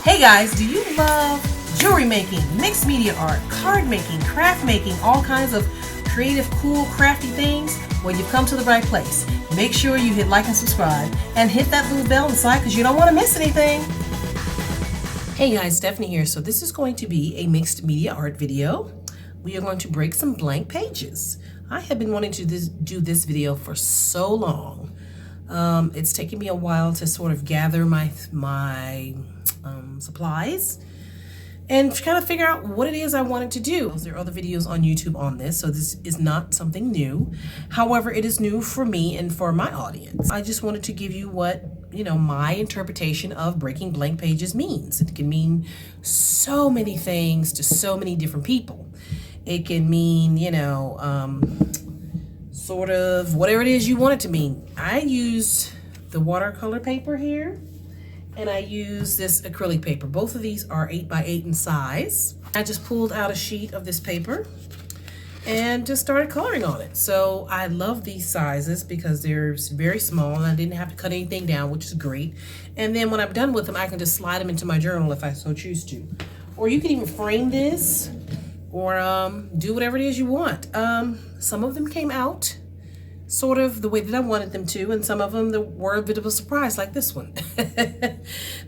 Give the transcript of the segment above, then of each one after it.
Hey guys, do you love jewelry making, mixed media art, card making, craft making, all kinds of creative, cool, crafty things? Well, you've come to the right place. Make sure you hit like and subscribe and hit that little bell on the side because you don't want to miss anything. Hey guys, Stephanie here. So this is going to be a mixed media art video. We are going to break some blank pages. I have been wanting to do this video for so long. It's taken me a while to sort of gather my supplies and kind of figure out what it is I wanted to do. There are other videos on YouTube on this, so this is not something new. However, it is new for me and for my audience. I just wanted to give you what, my interpretation of breaking blank pages means. It can mean so many things to so many different people. It can mean, sort of whatever it is you want it to mean. I used the watercolor paper here, and I use this acrylic paper. Both of these are 8x8 in size. I just pulled out a sheet of this paper and just started coloring on it. So I love these sizes because they're very small and I didn't have to cut anything down, which is great. And then when I'm done with them, I can just slide them into my journal if I so choose to. Or you can even frame this or do whatever it is you want. Some of them came out sort of the way that I wanted them to, and some of them were a bit of a surprise, like this one.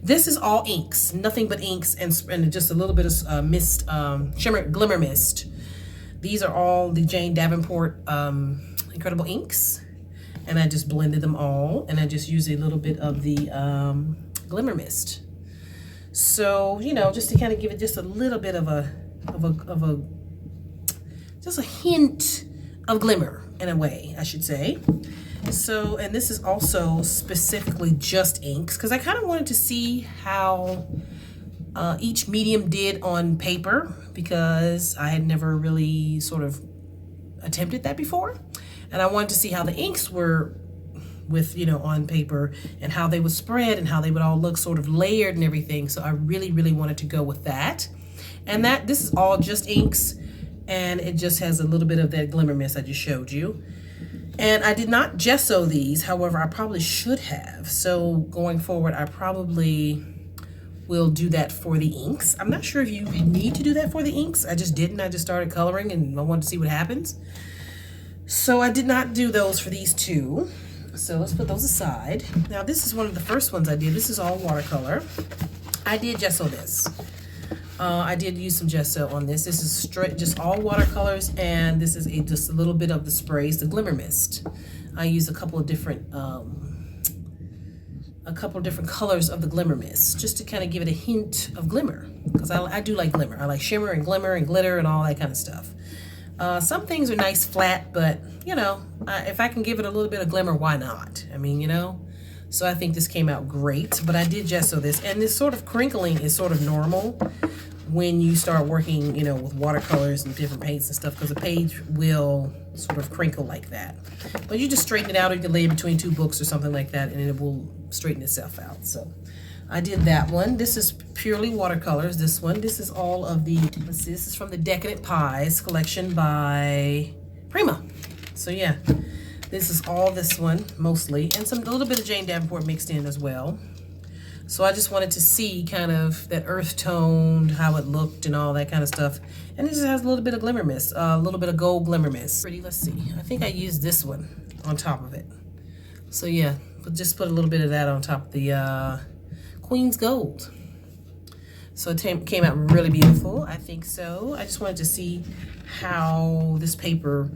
This is all inks, nothing but inks, and just a little bit of mist, glimmer mist. These are all the Jane Davenport Incredible Inks, and I just blended them all, and I just used a little bit of the glimmer mist. So, just to kind of give it just a little bit of a hint of glimmer, in a way, I should say. So, and this is also specifically just inks because I kind of wanted to see how each medium did on paper because I had never really sort of attempted that before. And I wanted to see how the inks were with, on paper and how they would spread and how they would all look sort of layered and everything. So I really, really wanted to go with that. And this is all just inks. And it just has a little bit of that glimmer mist I just showed you. And I did not gesso these, however, I probably should have. So going forward, I probably will do that for the inks. I'm not sure if you need to do that for the inks. I just didn't. I just started coloring and I wanted to see what happens. So I did not do those for these two. So let's put those aside. Now this is one of the first ones I did. This is all watercolor. I did gesso this. I did use some gesso on this. This is straight, just all watercolors, and this is just a little bit of the sprays, the glimmer mist. I used a couple of different colors of the glimmer mist, just to kind of give it a hint of glimmer, because I do like glimmer. I like shimmer and glimmer and glitter and all that kind of stuff. Some things are nice flat, but if I can give it a little bit of glimmer, why not? I mean, So I think this came out great, but I did gesso this, and this sort of crinkling is sort of normal when you start working, with watercolors and different paints and stuff, because the page will sort of crinkle like that. But you just straighten it out, or you can lay it between two books or something like that, and it will straighten itself out. So I did that one. This is purely watercolors, this one. This is all of the, this is from the Decadent Pies collection by Prima. So yeah, this is all this one, mostly, and a little bit of Jane Davenport mixed in as well. So I just wanted to see kind of that earth toned, how it looked and all that kind of stuff. And it just has a little bit of glimmer mist, a little bit of gold glimmer mist. Pretty, let's see. I think I used this one on top of it. So yeah, just put a little bit of that on top of the Queen's Gold. So it came out really beautiful, I think so. I just wanted to see how this paper,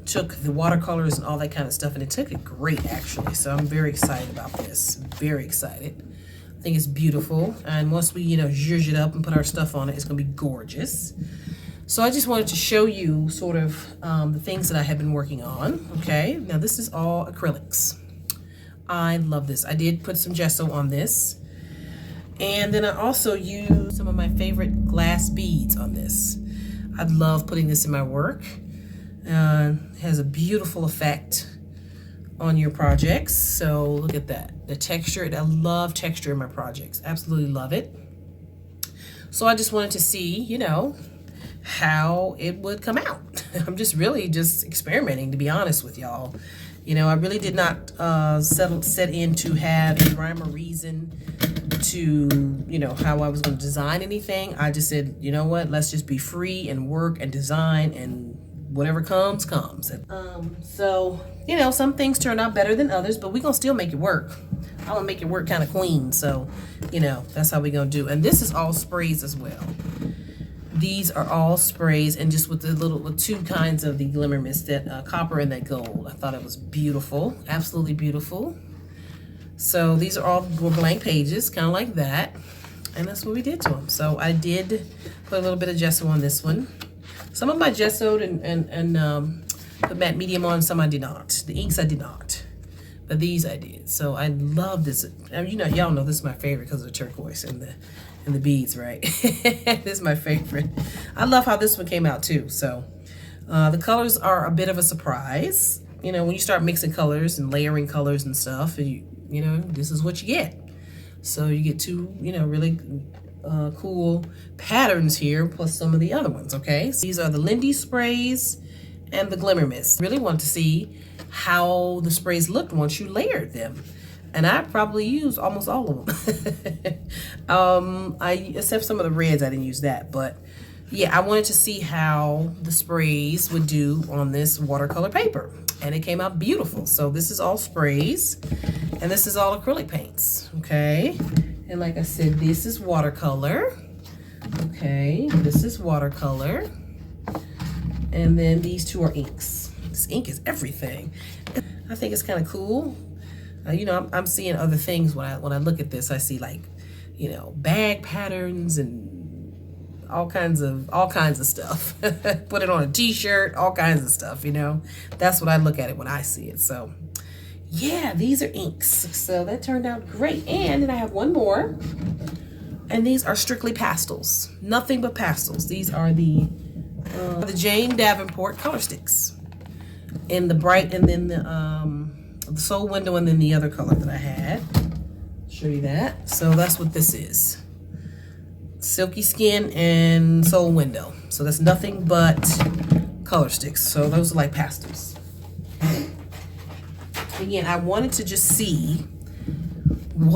took the watercolors and all that kind of stuff, and it took it great, actually. So I'm very excited about this. Very excited. I think it's beautiful, and once we zhuzh it up and put our stuff on it, it's gonna be gorgeous. So I just wanted to show you sort of the things that I have been working on. Okay, now this is all acrylics. I love this. I did put some gesso on this, and then I also used some of my favorite glass beads on this. I love putting this in my work. It has a beautiful effect on your projects. So look at that, the texture. I love texture in my projects, absolutely love it. So I just wanted to see, how it would come out. I'm just really experimenting, to be honest with y'all. I really did not set in to have a rhyme or reason to, you know, how I was going to design anything. I just said, you know what, let's just be free and work and design, and whatever comes. So, you know, some things turn out better than others, but we're going to still make it work. I want to make it work kind of queen. So, you know, that's how we're going to do. And this is all sprays as well. These are all sprays, and just with two kinds of the glimmer mist, that copper and that gold. I thought it was beautiful, absolutely beautiful. So these are all blank pages, kind of like that, and that's what we did to them. So I did put a little bit of gesso on this one. Some of my gessoed and put matte medium on, some I did not. The inks I did not, but these I did. So I love this. You know, y'all know this is my favorite because of the turquoise and the beads, right? This is my favorite. I love how this one came out too. So the colors are a bit of a surprise. You know, when you start mixing colors and layering colors and stuff, you know, this is what you get. So you get two, you know, really cool patterns here, plus some of the other ones, okay? So these are the Lindy sprays and the glimmer mist. Really want to see how the sprays looked once you layered them. And I probably used almost all of them. Except some of the reds, I didn't use that. But yeah, I wanted to see how the sprays would do on this watercolor paper. And it came out beautiful. So this is all sprays, and this is all acrylic paints, okay? And like I said, this is watercolor, okay? This is watercolor. And then these two are inks. This ink is everything. I think it's kind of cool. You know, I'm seeing other things when I look at this. I see, like, you know, bag patterns and all kinds of stuff. Put it on a t-shirt, all kinds of stuff, you know. That's what I look at it when I see it. So yeah, these are inks. So that turned out great. And then I have one more, and these are strictly pastels. Nothing but pastels. These are the Jane Davenport color sticks in the bright, and then the soul window, and then the other color that I had. Show you that. So that's what this is. Silky skin and soul window. So that's nothing but color sticks. So those are like pastels. Again, I wanted to just see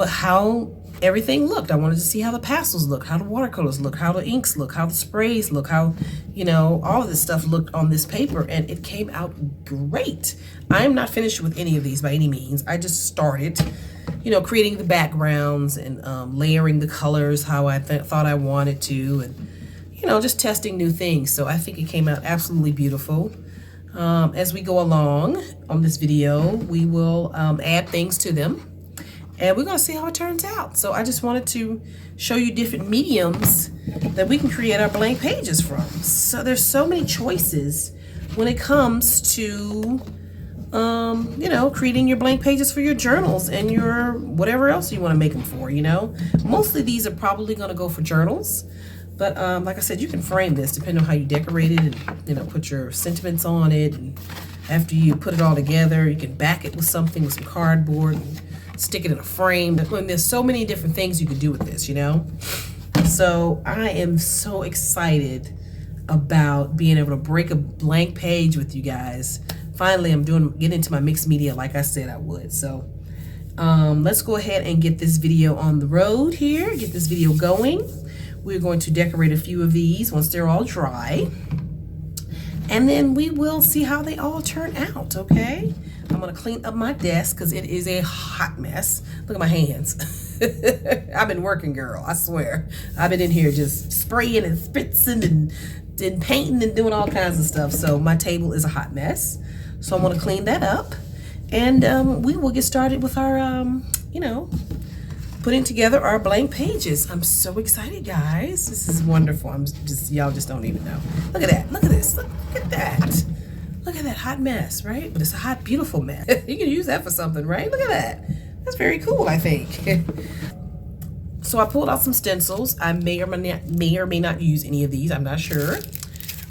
how everything looked. I wanted to see how the pastels look, how the watercolors look, how the inks look, how the sprays look, how, you know, all of this stuff looked on this paper, and it came out great. I am not finished with any of these by any means. I just started, you know, creating the backgrounds and layering the colors how I thought I wanted to, and, you know, just testing new things. So I think it came out absolutely beautiful. As we go along on this video, we will add things to them, and we're gonna see how it turns out. So I just wanted to show you different mediums that we can create our blank pages from. So there's so many choices when it comes to you know, creating your blank pages for your journals and your whatever else you want to make them for, you know. Mostly these are probably going to go for journals, but like I said, you can frame this depending on how you decorate it, and, you know, put your sentiments on it, and after you put it all together, you can back it with something, with some cardboard, and stick it in a frame. And there's so many different things you can do with this, you know. So I am so excited about being able to break a blank page with you guys. Finally, I'm getting into my mixed media like I said I would. So let's go ahead and get this video on the road here, get this video going. We're going to decorate a few of these once they're all dry, and then we will see how they all turn out, okay? I'm gonna clean up my desk because it is a hot mess. Look at my hands. I've been working, girl, I swear. I've been in here just spraying and spritzing and painting and doing all kinds of stuff. So my table is a hot mess. So I'm gonna clean that up, and we will get started with our, you know, putting together our blank pages. I'm so excited, guys. This is wonderful. Y'all just don't even know. Look at that, look at this, look at that. Look at that hot mess, right? But it's a hot, beautiful mess. You can use that for something, right? Look at that. That's very cool, I think. So I pulled out some stencils. I may or may not use any of these. I'm not sure.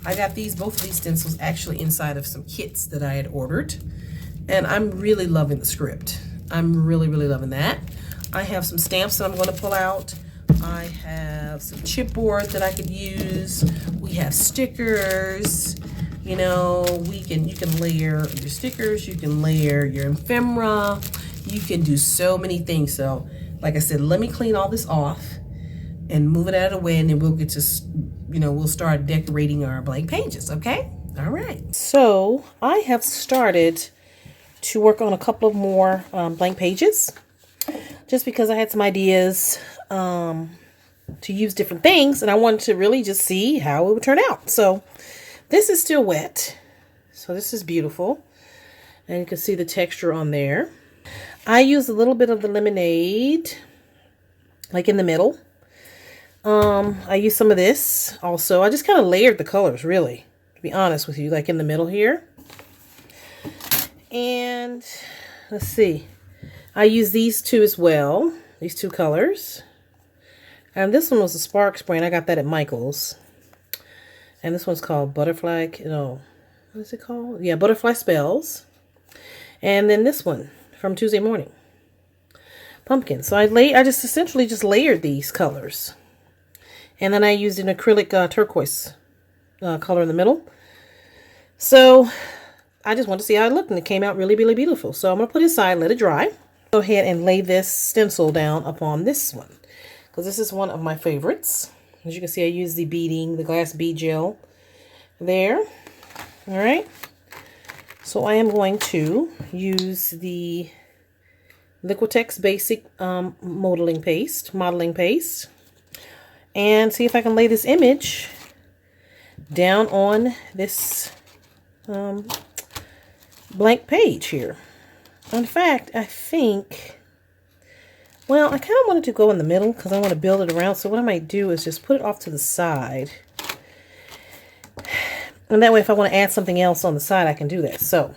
I got both of these stencils actually inside of some kits that I had ordered. And I'm really loving the script. I'm really, really loving that. I have some stamps that I'm going to pull out. I have some chipboard that I could use. We have stickers. You know, you can layer your stickers. You can layer your ephemera. You can do so many things. So like I said, let me clean all this off and move it out of the way, and then we'll get to, you know, we'll start decorating our blank pages, okay? All right. So I have started to work on a couple of more blank pages, just because I had some ideas to use different things, and I wanted to really just see how it would turn out. So this is still wet, so this is beautiful, and you can see the texture on there. I used a little bit of the lemonade, like in the middle. I used some of this also. I just kind of layered the colors, really, to be honest with you, like in the middle here. And let's see, I used these two as well, these two colors. And this one was a spark spray, and I got that at Michael's. And this one's called Butterfly, no, what is it called? Yeah, Butterfly Spells. And then this one from Tuesday Morning, Pumpkin. So I just essentially just layered these colors. And then I used an acrylic turquoise color in the middle. So I just wanted to see how it looked, and it came out really, really beautiful. So I'm going to put it aside, let it dry. Go ahead and lay this stencil down upon this one, because this is one of my favorites. As you can see, I use the glass bead gel there. All right. So I am going to use the Liquitex Basic modeling paste, and see if I can lay this image down on this blank page here. In fact, I think, well, I kind of wanted to go in the middle because I want to build it around. So what I might do is just put it off to the side. And that way, if I want to add something else on the side, I can do that. So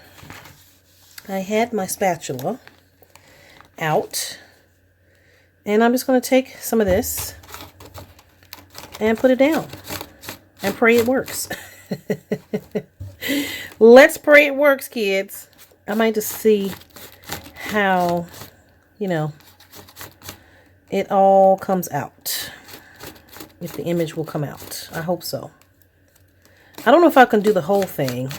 I had my spatula out, and I'm just going to take some of this and put it down and pray it works. Let's pray it works, kids. I might just see how, you know, it all comes out. If the image will come out. I hope so. I don't know if I can do the whole thing,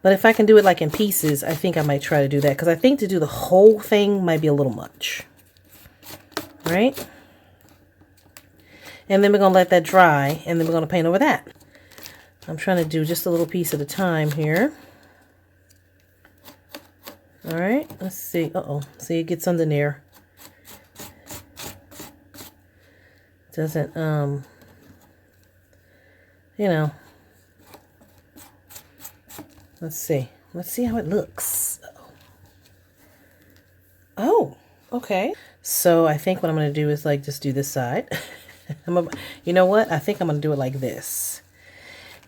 but if I can do it like in pieces, I think I might try to do that, because I think to do the whole thing might be a little much. Right? And then we're going to let that dry, and then we're going to paint over that. I'm trying to do just a little piece at a time here. All right, let's see. Uh-oh. See, it gets under there. Doesn't, you know. Let's see. Let's see how it looks. Oh, okay. So I think what I'm going to do is like just do this side. You know what? I think I'm going to do it like this,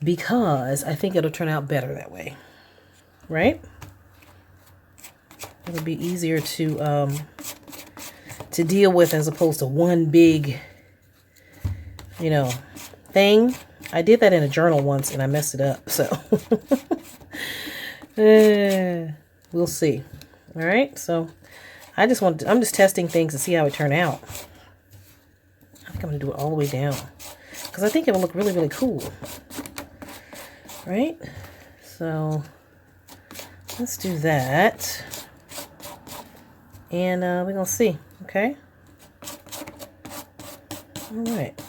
because I think it'll turn out better that way. Right? It'll be easier to deal with, as opposed to one big, you know, thing. I did that in a journal once and I messed it up, so we'll see. All right, so I'm just testing things to see how it turn out. I think I'm gonna do it all the way down, because I think it'll look really, really cool. Right? So let's do that. And we're gonna see, okay? All right.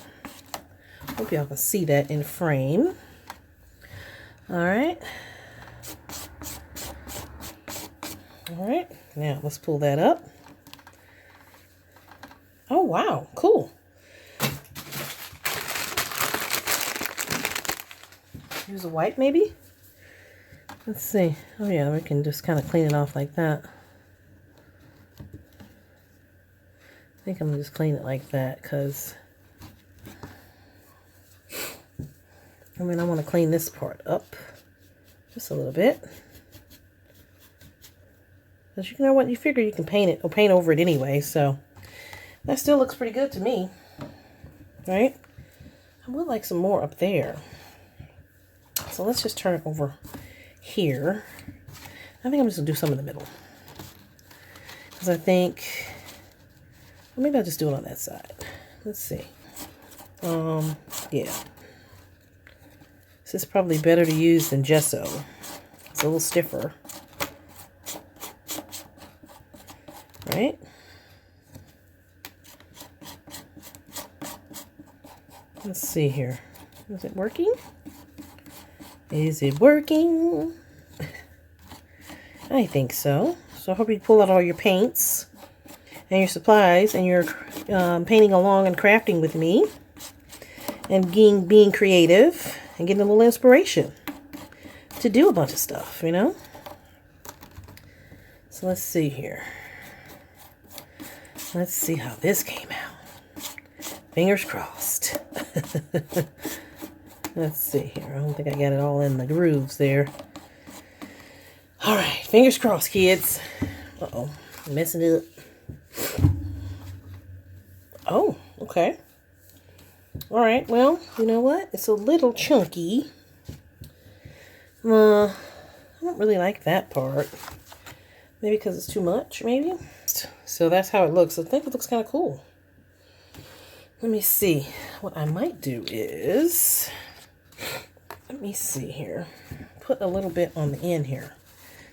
Hope y'all can see that in frame. All right. All right. Now let's pull that up. Oh, wow. Cool. Use a wipe, maybe? Let's see. Oh, yeah, we can just kind of clean it off like that. I think I'm going to just clean it like that, because I mean, I want to clean this part up just a little bit. Because you know what? You figure you can paint it or paint over it anyway, so that still looks pretty good to me. Right? I would like some more up there. So let's just turn it over here. I think I'm just going to do some in the middle. Because I think, well, maybe I'll just do it on that side. Let's see. Yeah. This is probably better to use than gesso. It's a little stiffer. Right? Let's see here. Is it working? Is it working? I think so. So I hope you pull out all your paints and your supplies and you're painting along and crafting with me and being creative and getting a little inspiration to do a bunch of stuff, you know? So let's see here. Let's see how this came out. Fingers crossed. Let's see here. I don't think I got it all in the grooves there. All right, fingers crossed, kids. Uh-oh, I'm messing it up. Oh, okay. All right, well, you know what? It's a little chunky. I don't really like that part. Maybe because it's too much, maybe? So that's how it looks. I think it looks kind of cool. Let me see. What I might do is, let me see here. Put a little bit on the end here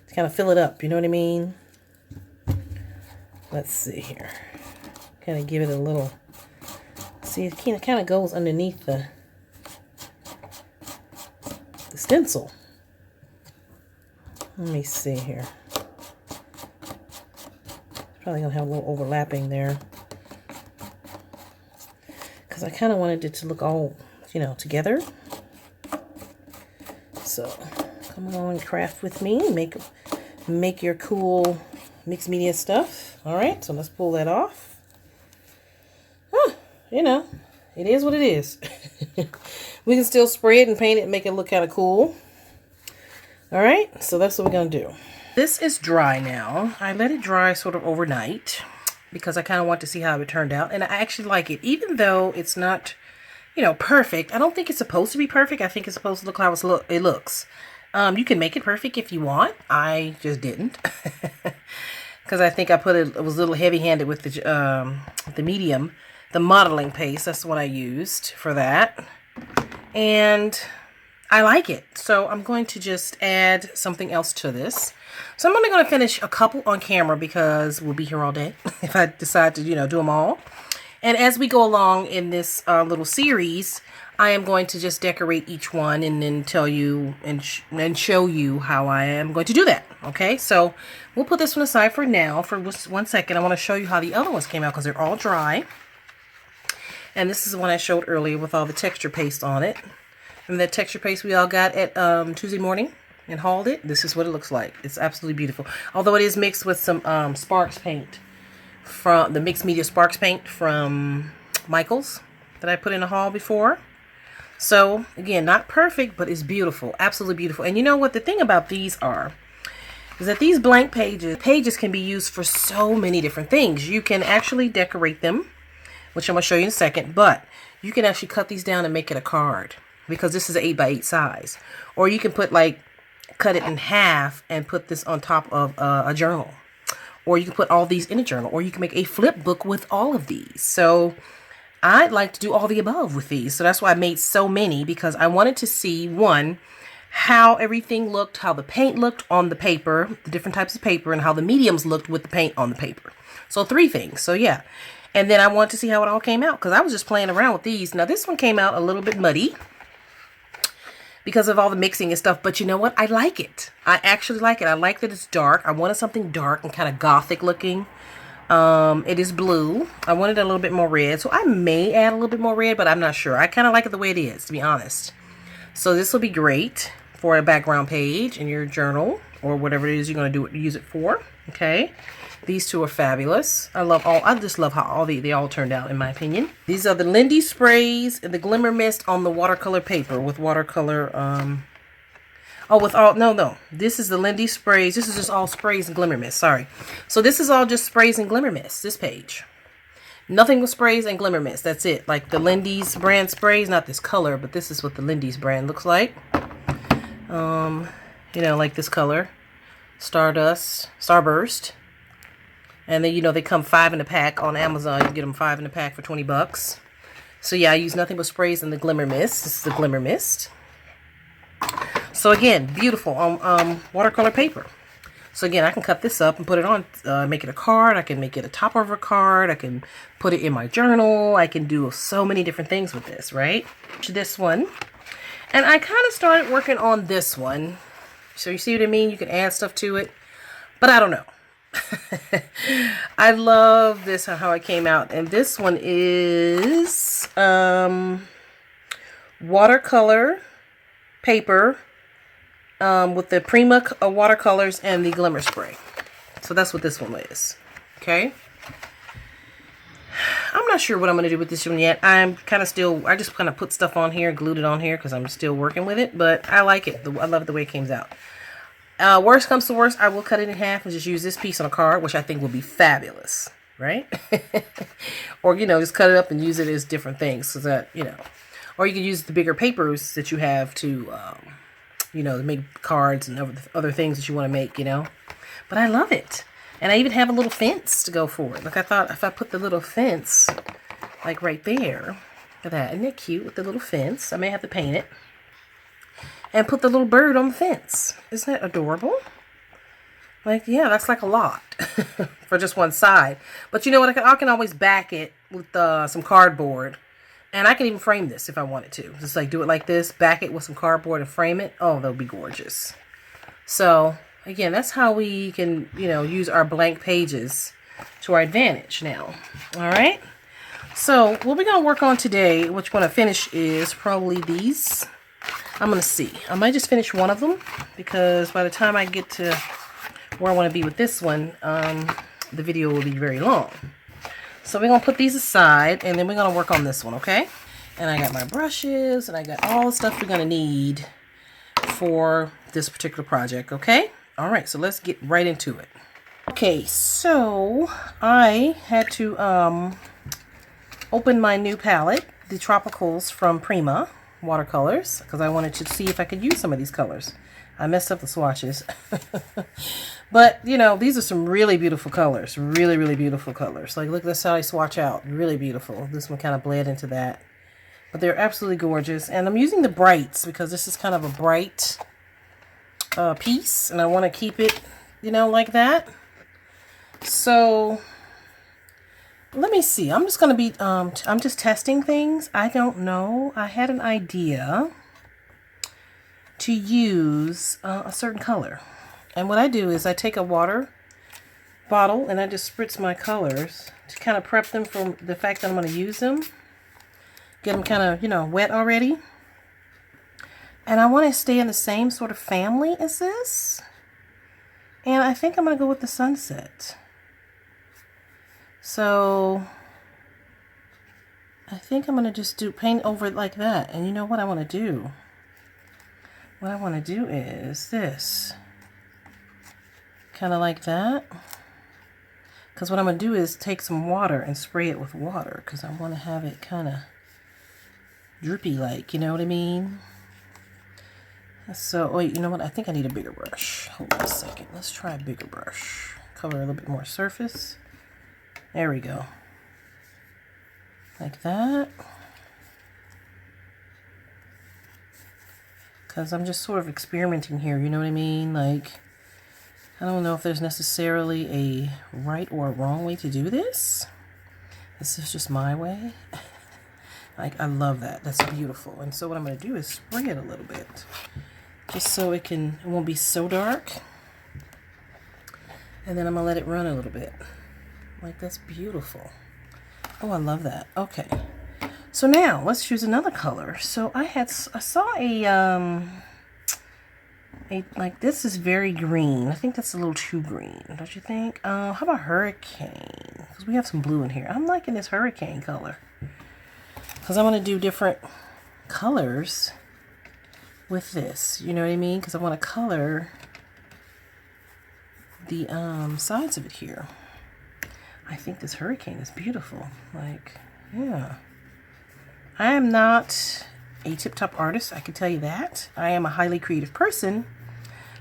to kind of fill it up. You know what I mean? Let's see here. Kind of give it a little, see, it kind of goes underneath the stencil. Let me see here. Probably gonna have a little overlapping there because I kind of wanted it to look all, you know, together. So come on and craft with me. Make your cool mixed media stuff. All right, so let's pull that off. You know, it is what it is. We can still spray it and paint it and make it look kind of cool. All right, so that's what we're gonna do. This is dry now. I let it dry sort of overnight because I kind of want to see how it turned out. And I actually like it, even though it's not, you know, perfect. I don't think it's supposed to be perfect. I think it's supposed to look how it looks. You can make it perfect if you want. I just didn't. Because I think I was a little heavy-handed with the medium, the modeling paste. That's what I used for that. And I like it. So I'm going to just add something else to this. So I'm only going to finish a couple on camera because we'll be here all day if I decide to, you know, do them all. And as we go along in this little series, I am going to just decorate each one and then tell you and show you how I am going to do that. Okay, so we'll put this one aside for now. For just 1 second, I want to show you how the other ones came out because they're all dry. And this is the one I showed earlier with all the texture paste on it. And that texture paste we all got at Tuesday morning and hauled it. This is what it looks like. It's absolutely beautiful. Although it is mixed with some Sparks paint from the mixed media Sparks paint from Michael's that I put in a haul before. So again, not perfect, but it's beautiful. Absolutely beautiful. And you know what the thing about these are is that these blank pages can be used for so many different things. You can actually decorate them, which I'm going to show you in a second, but you can actually cut these down and make it a card because this is an 8x8 size. Or you can put cut it in half and put this on top of a journal. Or you can put all these in a journal. Or you can make a flip book with all of these. So I'd like to do all the above with these. So that's why I made so many, because I wanted to see, one, how everything looked, how the paint looked on the paper, the different types of paper, and how the mediums looked with the paint on the paper. So 3 things. So yeah. And then I wanted to see how it all came out because I was just playing around with these. Now this one came out a little bit muddy because of all the mixing and stuff. But you know what? I like it. I actually like it. I like that it's dark. I wanted something dark and kind of gothic looking. It is blue. I wanted a little bit more red. So I may add a little bit more red, but I'm not sure. I kind of like it the way it is, to be honest. So this will be great for a background page in your journal or whatever it is you're going to use it for. Okay. These two are fabulous. I just love how they all turned out, in my opinion. These are the Lindy sprays and the glimmer mist on the watercolor paper with watercolor, this is the Lindy sprays. This is just all sprays and glimmer mist, sorry. So this is all just sprays and glimmer mist, this page. Nothing with sprays and glimmer mist, that's it. Like the Lindy's brand sprays, not this color, but this is what the Lindy's brand looks like. You know, like this color. Starburst. And then, you know, they come 5 in a pack on Amazon. You get them 5 in a pack for 20 bucks. So yeah, I use nothing but sprays and the glimmer mist. This is the glimmer mist. So again, beautiful on watercolor paper. So again, I can cut this up and put it on, make it a card. I can make it a top of a card. I can put it in my journal. I can do so many different things with this, right? This one. And I kind of started working on this one. So you see what I mean? You can add stuff to it. But I don't know. I love this, how it came out. And this one is watercolor paper with the Prima watercolors and the glimmer spray. So that's what this one is. Okay. I'm not sure what I'm going to do with this one yet. I'm kind of still, I just kind of put stuff on here, glued it on here because I'm still working with it. But I like it. I love the way it came out. Worst comes to worst, I will cut it in half and just use this piece on a card, which I think will be fabulous, right? Or, you know, just cut it up and use it as different things, so that, you know. Or you can use the bigger papers that you have to, you know, to make cards and other things that you want to make, you know. But I love it. And I even have a little fence to go for it. Like, I thought if I put the little fence, like right there, look at that. Isn't it cute with the little fence? I may have to paint it. And put the little bird on the fence. Isn't that adorable? Like, yeah, that's like a lot for just one side. But you know what? I can always back it with some cardboard. And I can even frame this if I wanted to. Just like do it like this, back it with some cardboard and frame it. Oh, that would be gorgeous. So, again, that's how we can, you know, use our blank pages to our advantage now. All right? So, what we're going to work on today, what you want to finish, is probably these. I'm going to see. I might just finish one of them because by the time I get to where I want to be with this one, the video will be very long. So we're going to put these aside and then we're going to work on this one, okay? And I got my brushes and I got all the stuff we're going to need for this particular project, okay? All right, so let's get right into it. Okay, so I had to open my new palette, the Tropicals from Prima watercolors, because I wanted to see if I could use some of these colors. I messed up the swatches. But, you know, these are some really beautiful colors. Really, really beautiful colors. Like, look, that's how I swatch out. Really beautiful. This one kind of bled into that. But they're absolutely gorgeous. And I'm using the brights because this is kind of a bright piece. And I want to keep it, you know, like that. So let me see. I'm just going to be, I'm just testing things. I don't know. I had an idea to use a certain color. And what I do is I take a water bottle and I just spritz my colors to kind of prep them for the fact that I'm going to use them. Get them kind of, you know, wet already. And I want to stay in the same sort of family as this. And I think I'm going to go with the sunset. So I think I'm going to just paint over it like that. And you know what I want to do? What I want to do is this. Kind of like that. Because what I'm going to do is take some water and spray it with water. Because I want to have it kind of drippy like, you know what I mean? So, wait, you know what? I think I need a bigger brush. Hold on a second. Let's try a bigger brush. Cover a little bit more surface. There we go. Like that. Because I'm just sort of experimenting here, you know what I mean? Like, I don't know if there's necessarily a right or a wrong way to do this. This is just my way. Like, I love that. That's beautiful. And so what I'm going to do is spray it a little bit. Just so it won't be so dark. And then I'm going to let it run a little bit. Like, that's beautiful. Oh, I love that. Okay. So now, let's choose another color. So I saw like, this is very green. I think that's a little too green, don't you think? How about hurricane? Because we have some blue in here. I'm liking this hurricane color. Because I'm going to do different colors with this. You know what I mean? Because I want to color the sides of it here. I think this hurricane is beautiful. Like, yeah. I am not a tip-top artist, I can tell you that. I am a highly creative person.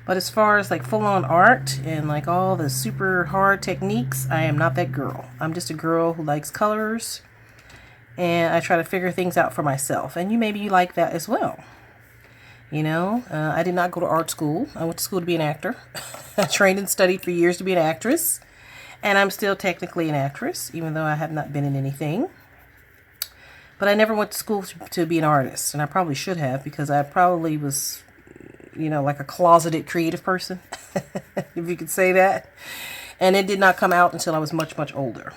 But as far as like full-on art and like all the super hard techniques, I am not that girl. I'm just a girl who likes colors. And I try to figure things out for myself. And maybe you like that as well. You know, I did not go to art school. I went to school to be an actor. I trained and studied for years to be an actress. And I'm still technically an actress, even though I have not been in anything. But I never went to school to be an artist. And I probably should have, because I probably was, you know, like a closeted creative person, if you could say that. And it did not come out until I was much, much older.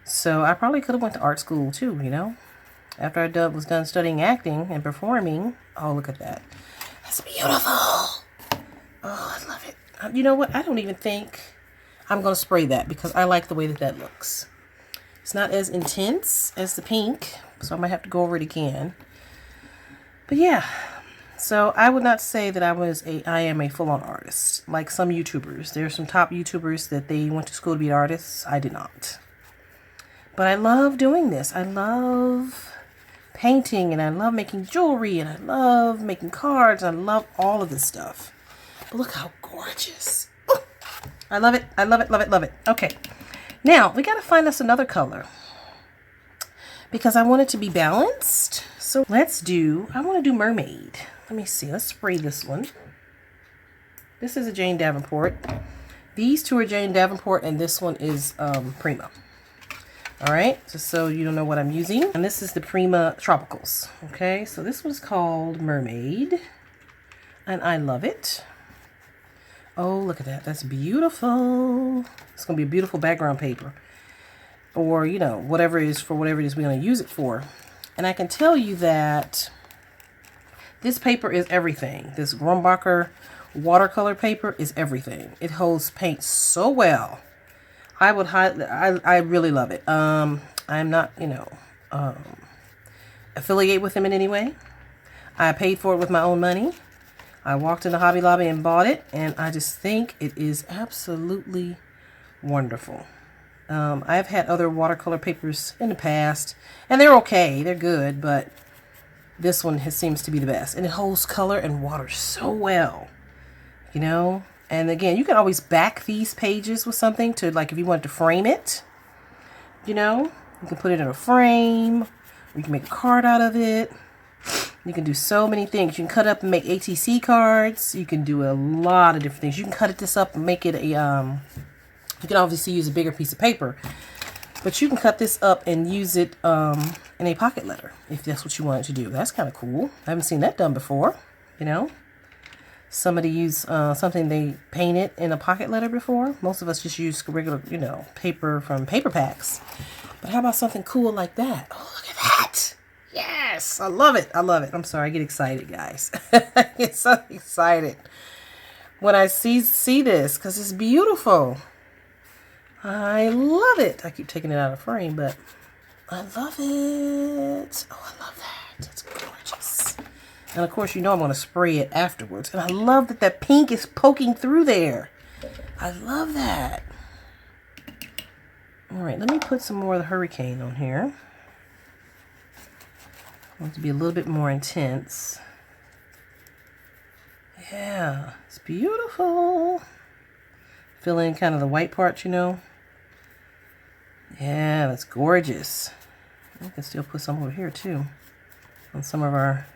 So I probably could have went to art school too, you know. After I was done studying acting and performing. Oh, look at that. That's beautiful. Oh, I love it. You know what? I don't even think I'm going to spray that, because I like the way that that looks. It's not as intense as the pink, so I might have to go over it again. But yeah, so I would not say that I am a full-on artist like some YouTubers. There are some top YouTubers that they went to school to be artists. I did not. But I love doing this. I love painting, and I love making jewelry, and I love making cards. I love all of this stuff. But look how gorgeous. Ooh, I love it. I love it, love it, love it. Okay. Now, we got to find us another color, because I want it to be balanced. So I want to do mermaid. Let me see. Let's spray this one. This is a Jane Davenport. These two are Jane Davenport, and this one is Prima. All right, just so you don't know what I'm using. And this is the Prima Tropicals. Okay, so this one's called Mermaid, and I love it. Oh, look at that. That's beautiful. It's going to be a beautiful background paper, or, you know, whatever it is we're going to use it for. And I can tell you that this paper is everything. This Grumbacher watercolor paper is everything. It holds paint so well. I really love it. I'm not, you know, affiliate with them in any way. I paid for it with my own money. I walked into Hobby Lobby and bought it, and I just think it is absolutely wonderful. I've had other watercolor papers in the past, and they're okay. They're good, but this one seems to be the best. And it holds color and water so well, you know. And again, you can always back these pages with something to, like, if you want to frame it, you know, you can put it in a frame, or you can make a card out of it. You can do so many things. You can cut up and make ATC cards. You can do a lot of different things. You can cut this up and make it a, you can obviously use a bigger piece of paper, but you can cut this up and use it in a pocket letter, if that's what you wanted to do. That's kind of cool. I haven't seen that done before, you know. Somebody use something they painted in a pocket letter before. Most of us just use regular, you know, paper from paper packs. But how about something cool like that? Oh, look at that. Yes, I love it. I love it. I'm sorry, I get excited, guys. I get so excited when I see this, because it's beautiful. I love it. I keep taking it out of frame, but I love it. Oh, I love that. That's gorgeous. And of course, you know I'm going to spray it afterwards. And I love that that pink is poking through there. I love that. All right, let me put some more of the hurricane on here. I want it to be a little bit more intense. Yeah, it's beautiful. Fill in kind of the white parts, you know. Yeah, that's gorgeous. I can still put some over here too, on some of our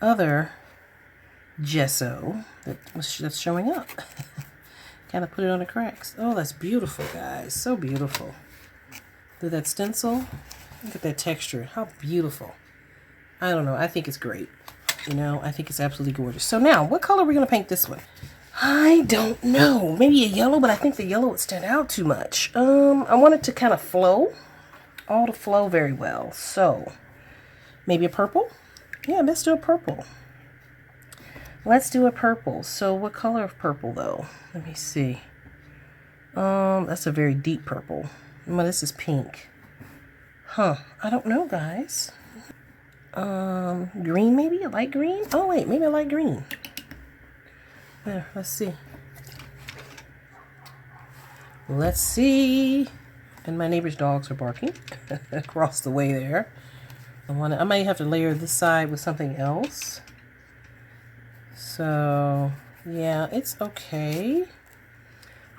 other gesso that's showing up. Kind of put it on the cracks. Oh, that's beautiful, guys. So beautiful. Do that stencil. Look at that texture. How beautiful. I don't know. I think it's great. You know, I think it's absolutely gorgeous. So now, what color are we going to paint this one? I don't know. Maybe a yellow, but I think the yellow would stand out too much. I want it to kind of flow. All to flow very well. So, maybe a purple? Yeah, let's do a purple. Let's do a purple. So, what color of purple, though? Let me see. That's a very deep purple. Well, this is pink. Huh. I don't know, guys. Green maybe? A light green? Oh, wait. Maybe a light green. There, let's see. Let's see. And my neighbor's dogs are barking across the way there. I might have to layer this side with something else. So, yeah, it's okay.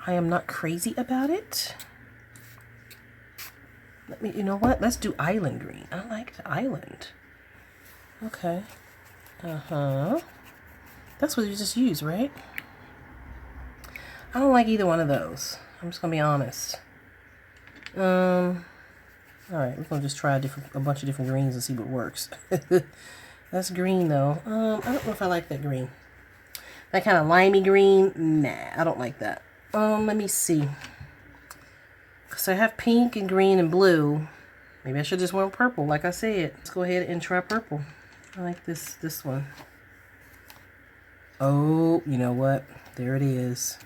I am not crazy about it. You know what? Let's do island green. I like the island. Okay. That's what you just used, right? I don't like either one of those. I'm just gonna be honest. Alright, we're gonna just try a bunch of different greens and see what works. That's green though. I don't know if I like that green. That kind of limey green, nah, I don't like that. Let me see. Cause I have pink and green and blue. Maybe I should just wear purple, like I said. Let's go ahead and try purple. I like this one. Oh, you know what? There it is.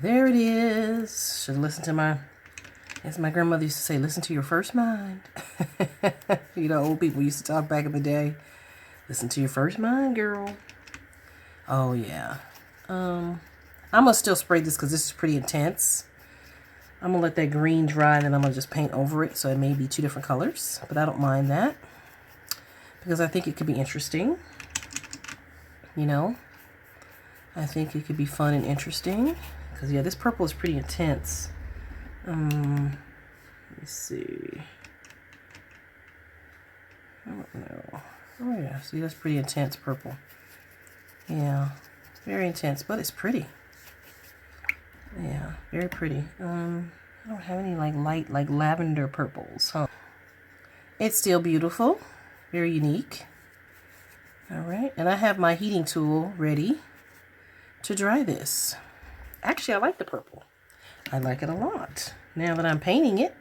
There it is. Should listen to my, as my grandmother used to say, listen to your first mind. You know, old people used to talk back in the day. Listen to your first mind, girl. Oh, yeah. I'm going to still spray this because this is pretty intense. I'm going to let that green dry and then I'm going to just paint over it. So it may be two different colors, but I don't mind that because I think it could be interesting. You know, I think it could be fun and interesting because, yeah, this purple is pretty intense. Let me see. I don't know. Oh, yeah. See, that's pretty intense purple. Yeah, very intense, but it's pretty. Yeah, very pretty. I don't have any like light, like lavender purples, huh? It's still beautiful, very unique. All right, and I have my heating tool ready to dry this. Actually, I like the purple. I like it a lot now that I'm painting it.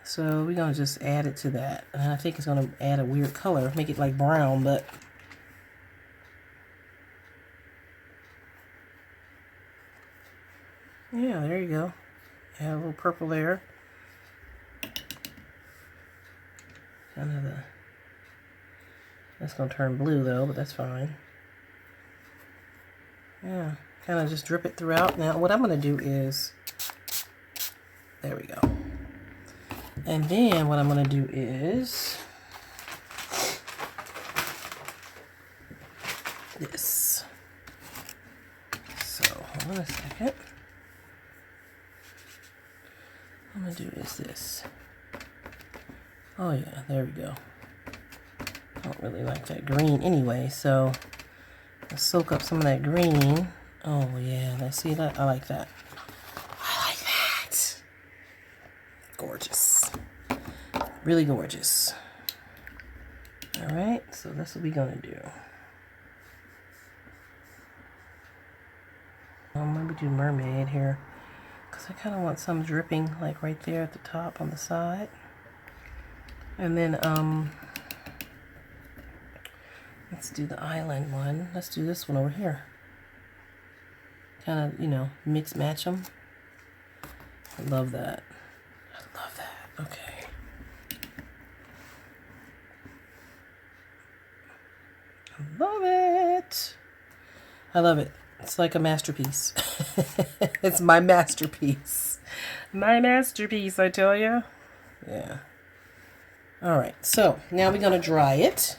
So we're gonna just add it to that. And I think it's gonna add a weird color, make it like brown, but yeah, there you go. Add a little purple there. Kind of the, that's gonna turn blue though, but that's fine. Yeah, kind of just drip it throughout. Now what I'm gonna do is, there we go. And then what I'm gonna do is this. So hold on a second. What I'm gonna do is this. Oh yeah, there we go. I don't really like that green anyway, so I'll soak up some of that green. Oh yeah, let's see that. I like that. I like that. Gorgeous. Really gorgeous. All right, so that's what we're gonna do. Maybe do mermaid here. Because I kind of want some dripping like right there at the top on the side. And then let's do the island one. Let's do this one over here. Kind of, you know, mix match them. I love that. I love that. Okay. I love it. I love it. It's like a masterpiece. It's my masterpiece. My masterpiece, I tell you. Yeah. All right. So now we're going to dry it.